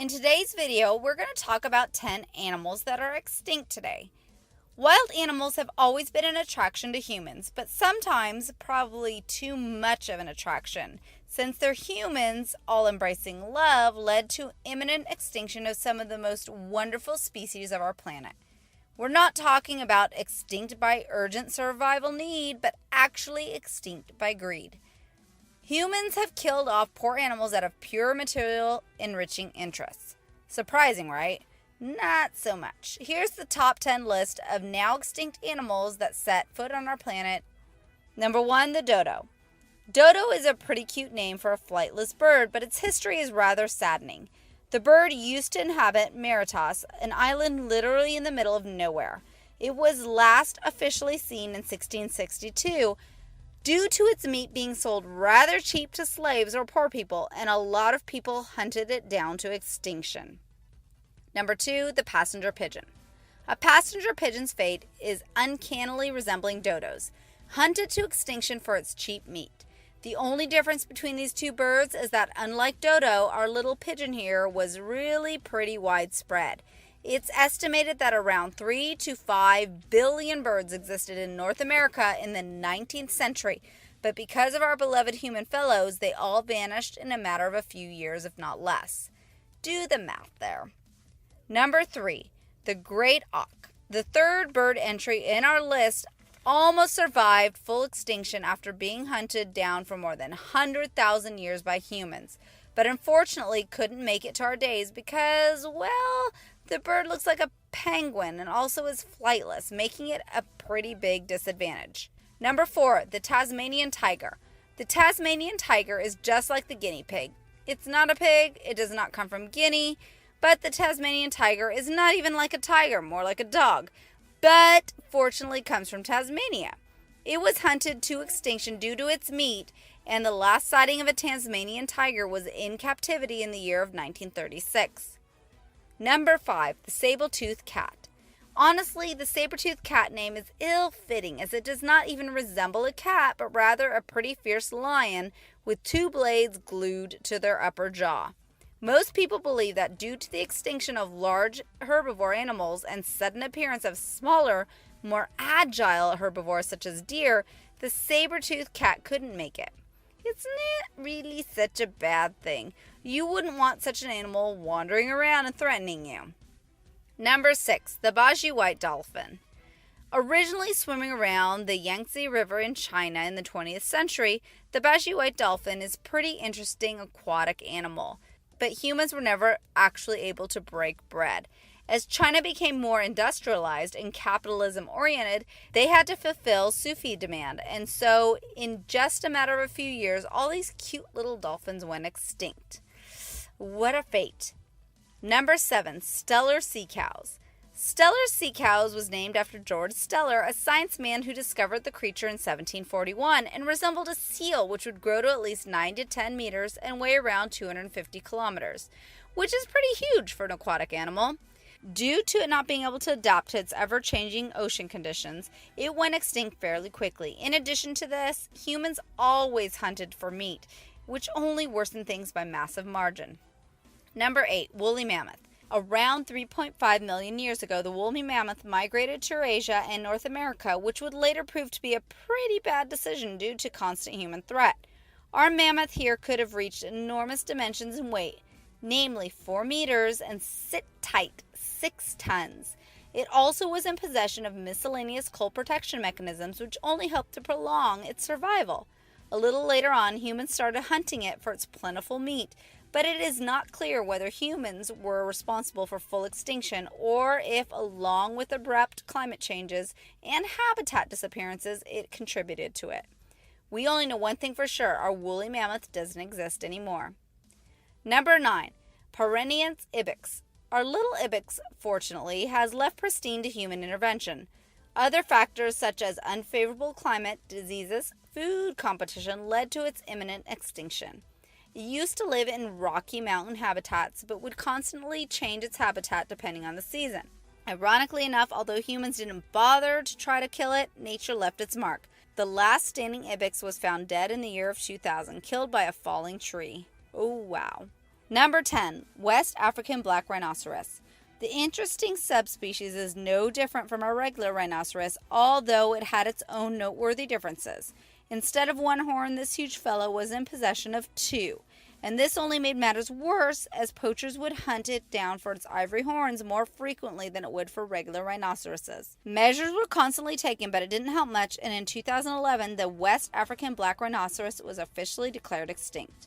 In today's video, we're going to talk about 10 animals that are extinct today. Wild animals have always been an attraction to humans, but sometimes probably too much of an attraction, since their humans, all embracing love, led to imminent extinction of some of the most wonderful species of our planet. We're not talking about extinct by urgent survival need, but actually extinct by greed. Humans have killed off poor animals out of pure material enriching interests. Surprising, right? Not so much. Here's the top 10 list of now extinct animals that set foot on our planet. Number 1, the dodo. Dodo is a pretty cute name for a flightless bird, but its history is rather saddening. The bird used to inhabit Mauritius, an island literally in the middle of nowhere. It was last officially seen in 1662, due to its meat being sold rather cheap to slaves or poor people, and a lot of people hunted it down to extinction. Number 2, the passenger pigeon. A passenger pigeon's fate is uncannily resembling dodo's, hunted to extinction for its cheap meat. The only difference between these two birds is that, unlike dodo, our little pigeon here was really pretty widespread. It's estimated that around 3 to 5 billion birds existed in North America in the 19th century, but because of our beloved human fellows, they all vanished in a matter of a few years, if not less. Do the math there. Number 3, the great auk. The third bird entry in our list almost survived full extinction after being hunted down for more than 100,000 years by humans, but unfortunately couldn't make it to our days because, well, the bird looks like a penguin and also is flightless, making it a pretty big disadvantage. Number 4, the Tasmanian tiger. The Tasmanian tiger is just like the guinea pig. It's not a pig, it does not come from Guinea, but the Tasmanian tiger is not even like a tiger, more like a dog, but fortunately comes from Tasmania. It was hunted to extinction due to its meat, and the last sighting of a Tasmanian tiger was in captivity in the year of 1936. Number 5, the saber-toothed cat. Honestly, the saber-toothed cat name is ill-fitting, as it does not even resemble a cat, but rather a pretty fierce lion with 2 blades glued to their upper jaw. Most people believe that due to the extinction of large herbivore animals and sudden appearance of smaller, more agile herbivores such as deer, the saber-toothed cat couldn't make it. It's not really such a bad thing. You wouldn't want such an animal wandering around and threatening you. Number 6, the Bajie white dolphin. Originally swimming around the Yangtze River in China in the 20th century, the Bajie white dolphin is a pretty interesting aquatic animal, but humans were never actually able to break bread. As China became more industrialized and capitalism-oriented, they had to fulfill Sufi demand, and so in just a matter of a few years, all these cute little dolphins went extinct. What a fate. Number 7, Steller sea cows. Steller sea cows was named after George Steller, a science man who discovered the creature in 1741 and resembled a seal, which would grow to at least 9 to 10 meters and weigh around 250 kilometers, which is pretty huge for an aquatic animal. Due to it not being able to adapt to its ever-changing ocean conditions, it went extinct fairly quickly. In addition to this, humans always hunted for meat, which only worsened things by massive margin. Number 8, woolly mammoth. Around 3.5 million years ago, the woolly mammoth migrated to Eurasia and North America, which would later prove to be a pretty bad decision due to constant human threat. Our mammoth here could have reached enormous dimensions in weight, namely 4 meters and sit tight 6 tons. It also was in possession of miscellaneous cold protection mechanisms, which only helped to prolong its survival. A little later on, humans started hunting it for its plentiful meat, but it is not clear whether humans were responsible for full extinction or if, along with abrupt climate changes and habitat disappearances, it contributed to it. We only know one thing for sure: our woolly mammoth doesn't exist anymore. Number 9, Pyreneans ibex. Our little ibex, fortunately, has left pristine to human intervention. Other factors such as unfavorable climate, diseases, food competition led to its imminent extinction. It used to live in rocky mountain habitats, but would constantly change its habitat depending on the season. Ironically enough, although humans didn't bother to try to kill it, nature left its mark. The last standing ibex was found dead in the year of 2000, killed by a falling tree. Oh, wow. Number 10, West African black rhinoceros. The interesting subspecies is no different from our regular rhinoceros, although it had its own noteworthy differences. Instead of one horn, this huge fellow was in possession of two, and this only made matters worse as poachers would hunt it down for its ivory horns more frequently than it would for regular rhinoceroses. Measures were constantly taken, but it didn't help much, and in 2011, the West African black rhinoceros was officially declared extinct.